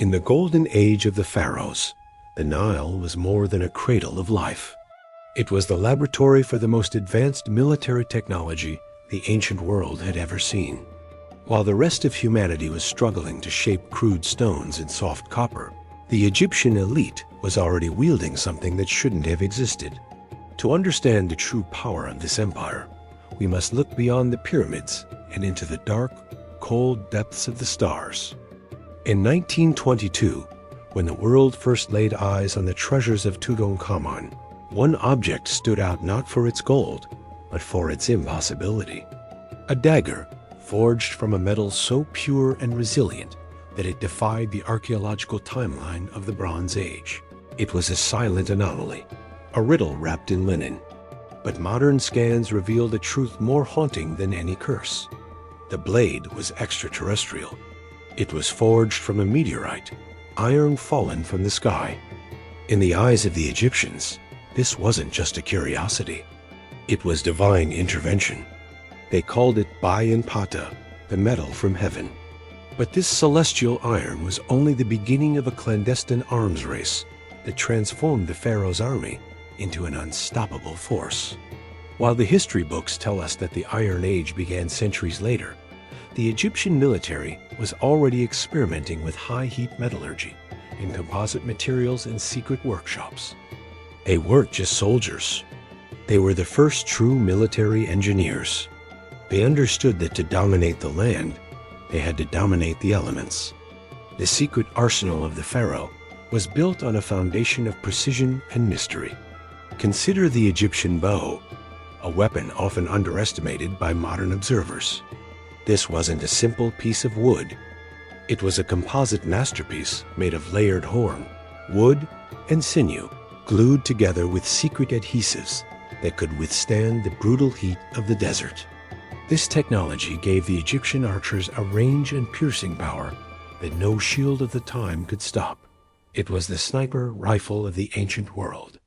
In the golden age of the pharaohs, the Nile was more than a cradle of life. It was the laboratory for the most advanced military technology the ancient world had ever seen. While the rest of humanity was struggling to shape crude stones in soft copper, the Egyptian elite was already wielding something that shouldn't have existed. To understand the true power of this empire, we must look beyond the pyramids and into the dark, cold depths of the stars. In 1922, when the world first laid eyes on the treasures of Tutankhamun, one object stood out not for its gold, but for its impossibility. A dagger forged from a metal so pure and resilient that it defied the archaeological timeline of the Bronze Age. It was a silent anomaly, a riddle wrapped in linen. But modern scans revealed a truth more haunting than any curse. The blade was extraterrestrial. It was forged from a meteorite, iron fallen from the sky. In the eyes of the Egyptians, this wasn't just a curiosity. It was divine intervention. They called it Bayan Pata, the metal from heaven. But this celestial iron was only the beginning of a clandestine arms race that transformed the pharaoh's army into an unstoppable force. While the history books tell us that the Iron Age began centuries later, the Egyptian military was already experimenting with high-heat metallurgy in composite materials and secret workshops. They weren't just soldiers. They were the first true military engineers. They understood that to dominate the land, they had to dominate the elements. The secret arsenal of the pharaoh was built on a foundation of precision and mystery. Consider the Egyptian bow, a weapon often underestimated by modern observers. This wasn't a simple piece of wood. It was a composite masterpiece made of layered horn, wood, and sinew, glued together with secret adhesives that could withstand the brutal heat of the desert. This technology gave the Egyptian archers a range and piercing power that no shield of the time could stop. It was the sniper rifle of the ancient world.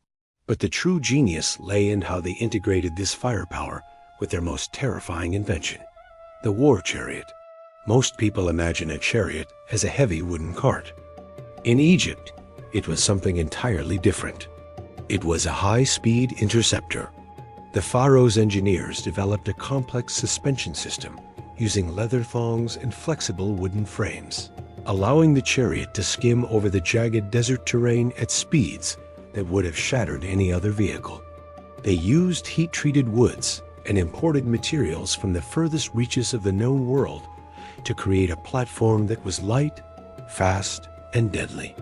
But the true genius lay in how they integrated this firepower with their most terrifying invention, the war chariot. Most people imagine a chariot as a heavy wooden cart. In Egypt, it was something entirely different. It was a high-speed interceptor. The pharaoh's engineers developed a complex suspension system using leather thongs and flexible wooden frames, allowing the chariot to skim over the jagged desert terrain at speeds that would have shattered any other vehicle. They used heat-treated woods and imported materials from the furthest reaches of the known world to create a platform that was light, fast, and deadly.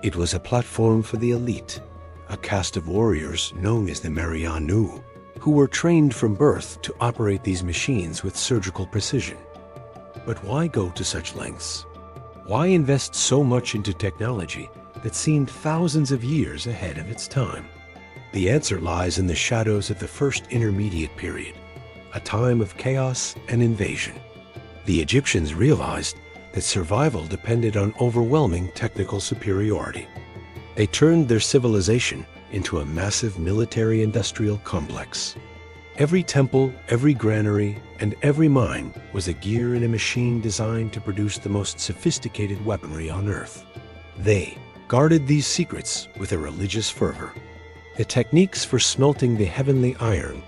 It was a platform for the elite, a caste of warriors known as the Marianu, who were trained from birth to operate these machines with surgical precision. But why go to such lengths? Why invest so much into technology that seemed thousands of years ahead of its time? The answer lies in the shadows of the First Intermediate Period, a time of chaos and invasion. The Egyptians realized that survival depended on overwhelming technical superiority. They turned their civilization into a massive military-industrial complex. Every temple, every granary, and every mine was a gear in a machine designed to produce the most sophisticated weaponry on Earth. They guarded these secrets with a religious fervor. The techniques for smelting the heavenly iron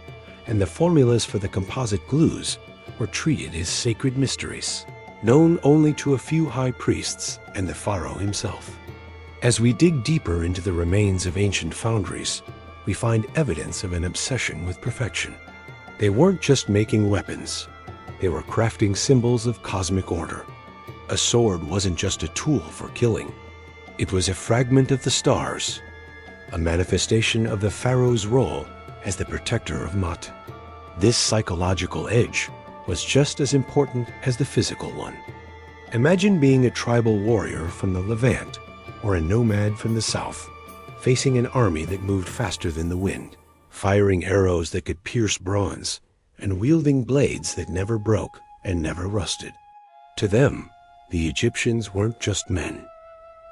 and the formulas for the composite glues were treated as sacred mysteries, known only to a few high priests and the pharaoh himself. As we dig deeper into the remains of ancient foundries, we find evidence of an obsession with perfection. They weren't just making weapons. They were crafting symbols of cosmic order. A sword wasn't just a tool for killing. It was a fragment of the stars, a manifestation of the pharaoh's role as the protector of Mut. This psychological edge was just as important as the physical one. Imagine being a tribal warrior from the Levant or a nomad from the south, facing an army that moved faster than the wind, firing arrows that could pierce bronze, and wielding blades that never broke and never rusted. To them, the Egyptians weren't just men.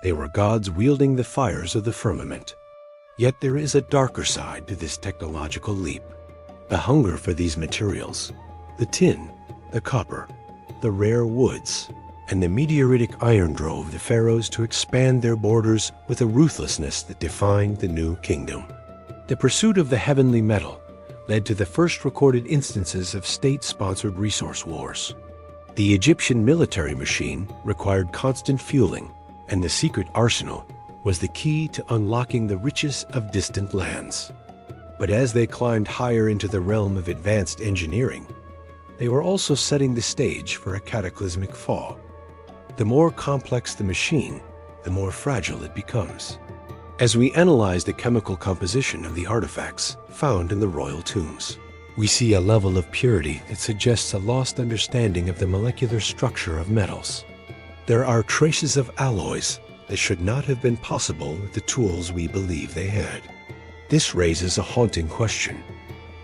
They were gods wielding the fires of the firmament. Yet there is a darker side to this technological leap. The hunger for these materials, the tin, the copper, the rare woods, and the meteoritic iron drove the pharaohs to expand their borders with a ruthlessness that defined the new kingdom. The pursuit of the heavenly metal led to the first recorded instances of state-sponsored resource wars. The Egyptian military machine required constant fueling, and the secret arsenal was the key to unlocking the riches of distant lands. But as they climbed higher into the realm of advanced engineering, they were also setting the stage for a cataclysmic fall. The more complex the machine, the more fragile it becomes. As we analyze the chemical composition of the artifacts found in the royal tombs, we see a level of purity that suggests a lost understanding of the molecular structure of metals. There are traces of alloys that should not have been possible with the tools we believe they had. This raises a haunting question.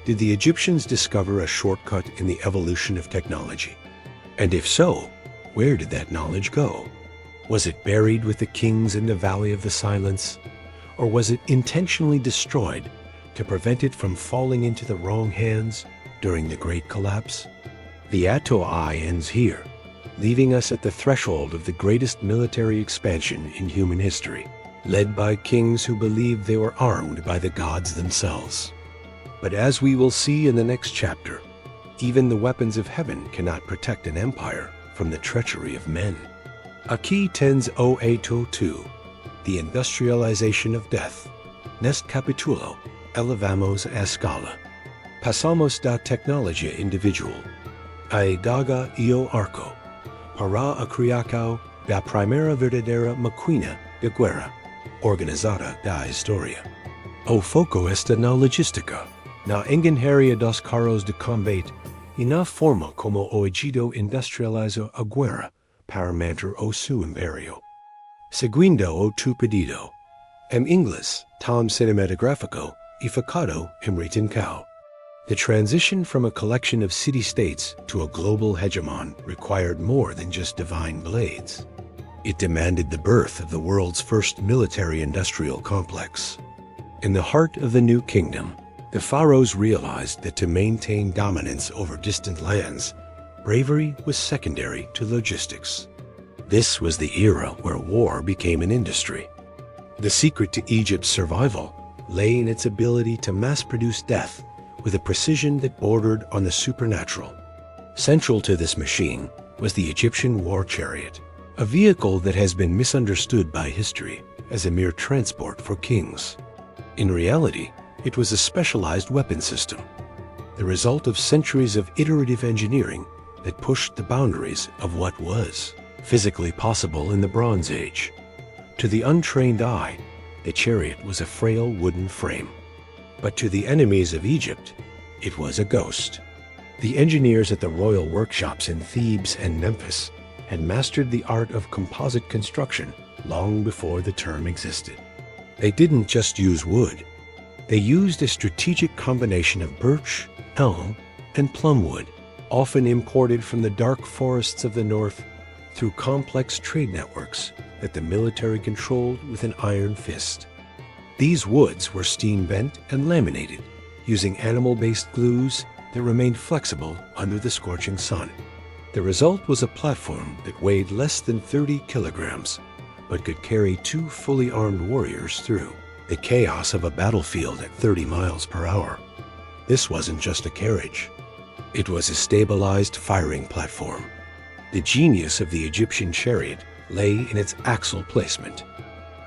Did the Egyptians discover a shortcut in the evolution of technology? And if so, where did that knowledge go? Was it buried with the kings in the Valley of the Silence? Or was it intentionally destroyed to prevent it from falling into the wrong hands during the Great Collapse? The Ato-I ends here, leaving us at the threshold of the greatest military expansion in human history, led by kings who believed they were armed by the gods themselves. But as we will see in the next chapter, even the weapons of heaven cannot protect an empire from the treachery of men. Aqui tens o ato tu, the industrialization of death. Neste capítulo, elevamos a escala. Passamos da tecnologia individual a daga e o arco para a criação da primeira verdadeira máquina de guerra organizada da história. O foco está na logística, na engenharia dos carros de combate e na forma como o Egito industrializou a guerra para manter o seu império. Seguindo o tu pedido, em inglês, tom cinematográfico e focado em Tutankhamun. The transition from a collection of city-states to a global hegemon required more than just divine blades. It demanded the birth of the world's first military-industrial complex. In the heart of the new kingdom, the pharaohs realized that to maintain dominance over distant lands, bravery was secondary to logistics. This was the era where war became an industry. The secret to Egypt's survival lay in its ability to mass-produce death with a precision that bordered on the supernatural. Central to this machine was the Egyptian war chariot, a vehicle that has been misunderstood by history as a mere transport for kings. In reality, it was a specialized weapon system, the result of centuries of iterative engineering that pushed the boundaries of what was physically possible in the Bronze Age. To the untrained eye, the chariot was a frail wooden frame. But to the enemies of Egypt, it was a ghost. The engineers at the royal workshops in Thebes and Memphis had mastered the art of composite construction long before the term existed. They didn't just use wood. They used a strategic combination of birch, elm, and plumwood, often imported from the dark forests of the north through complex trade networks that the military controlled with an iron fist. These woods were steam bent and laminated, using animal-based glues that remained flexible under the scorching sun. The result was a platform that weighed less than 30 kilograms, but could carry 2 fully armed warriors through the chaos of a battlefield at 30 miles per hour. This wasn't just a carriage. It was a stabilized firing platform. The genius of the Egyptian chariot lay in its axle placement.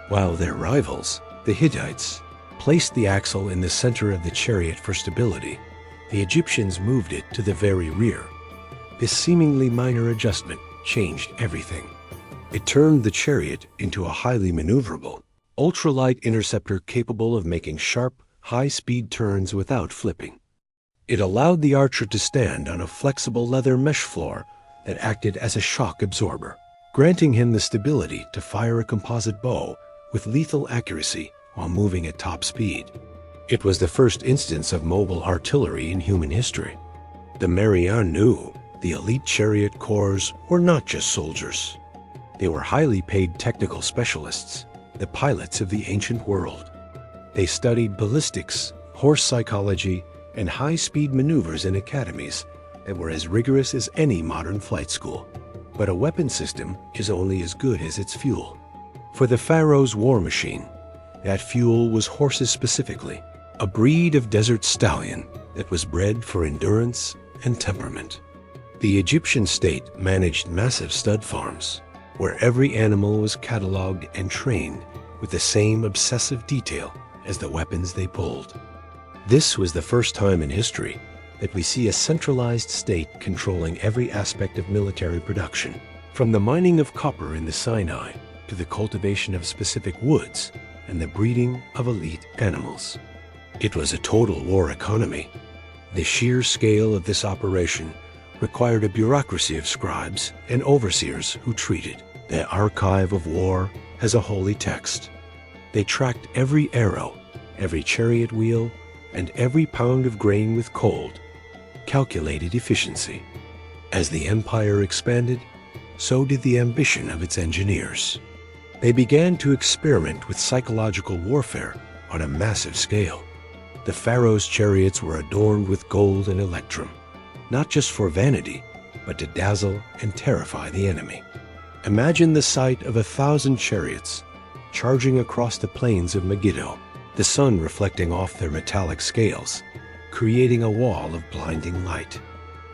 While their rivals, the Hittites, placed the axle in the center of the chariot for stability, the Egyptians moved it to the very rear. This seemingly minor adjustment changed everything. It turned the chariot into a highly maneuverable, ultralight interceptor capable of making sharp, high-speed turns without flipping. It allowed the archer to stand on a flexible leather mesh floor that acted as a shock absorber, granting him the stability to fire a composite bow with lethal accuracy while moving at top speed. It was the first instance of mobile artillery in human history. The Marian knew the elite chariot corps were not just soldiers. They were highly paid technical specialists, the pilots of the ancient world. They studied ballistics, horse psychology, and high-speed maneuvers in academies that were as rigorous as any modern flight school. But a weapon system is only as good as its fuel. For the Pharaoh's war machine, that fuel was horses specifically, a breed of desert stallion that was bred for endurance and temperament. The Egyptian state managed massive stud farms, where every animal was cataloged and trained with the same obsessive detail as the weapons they pulled. This was the first time in history that we see a centralized state controlling every aspect of military production, from the mining of copper in the Sinai to the cultivation of specific woods and the breeding of elite animals. It was a total war economy. The sheer scale of this operation required a bureaucracy of scribes and overseers who treated the archive of war as a holy text. They tracked every arrow, every chariot wheel, and every pound of grain with cold, calculated efficiency. As the empire expanded, so did the ambition of its engineers. They began to experiment with psychological warfare on a massive scale. The pharaoh's chariots were adorned with gold and electrum, not just for vanity, but to dazzle and terrify the enemy. Imagine the sight of 1,000 chariots charging across the plains of Megiddo, the sun reflecting off their metallic scales, creating a wall of blinding light.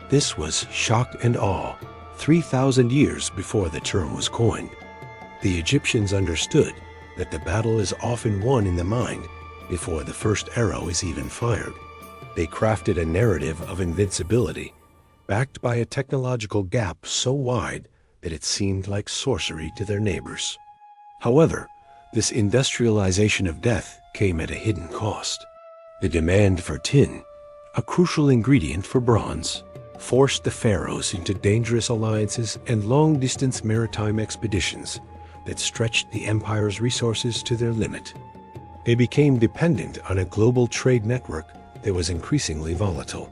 This was shock and awe 3,000 years before the term was coined. The Egyptians understood that the battle is often won in the mind before the first arrow is even fired. They crafted a narrative of invincibility, backed by a technological gap so wide that it seemed like sorcery to their neighbors. However, this industrialization of death came at a hidden cost. The demand for tin, a crucial ingredient for bronze, forced the pharaohs into dangerous alliances and long-distance maritime expeditions that stretched the empire's resources to their limit. They became dependent on a global trade network that was increasingly volatile.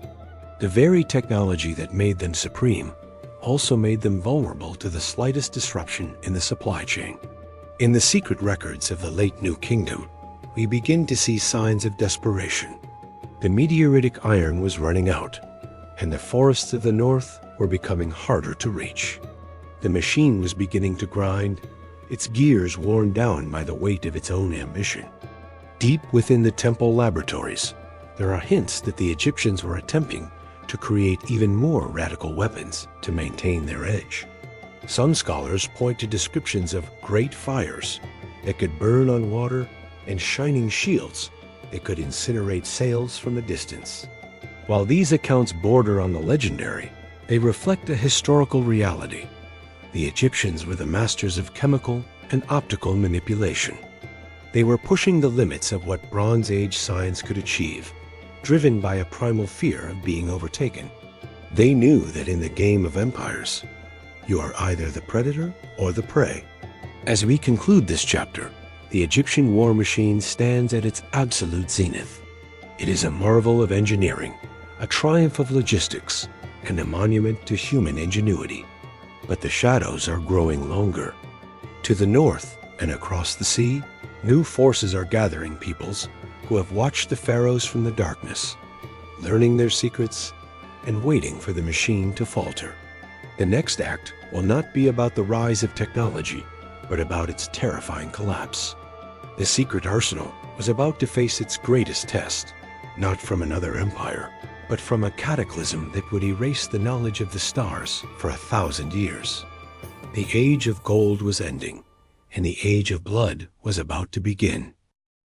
The very technology that made them supreme also made them vulnerable to the slightest disruption in the supply chain. In the secret records of the late New Kingdom, we begin to see signs of desperation. The meteoritic iron was running out, and the forests of the north were becoming harder to reach. The machine was beginning to grind, its gears worn down by the weight of its own ambition. Deep within the temple laboratories, there are hints that the Egyptians were attempting to create even more radical weapons to maintain their edge. Some scholars point to descriptions of great fires that could burn on water and shining shields that could incinerate sails from a distance. While these accounts border on the legendary, they reflect a historical reality. The Egyptians were the masters of chemical and optical manipulation. They were pushing the limits of what Bronze Age science could achieve, driven by a primal fear of being overtaken. They knew that in the game of empires, you are either the predator or the prey. As we conclude this chapter, the Egyptian war machine stands at its absolute zenith. It is a marvel of engineering, a triumph of logistics, and a monument to human ingenuity. But the shadows are growing longer. To the north and across the sea, new forces are gathering, peoples who have watched the pharaohs from the darkness, learning their secrets and waiting for the machine to falter. The next act will not be about the rise of technology, but about its terrifying collapse. The secret arsenal was about to face its greatest test, not from another empire, but from a cataclysm that would erase the knowledge of the stars for 1,000 years. The age of gold was ending, and the age of blood was about to begin.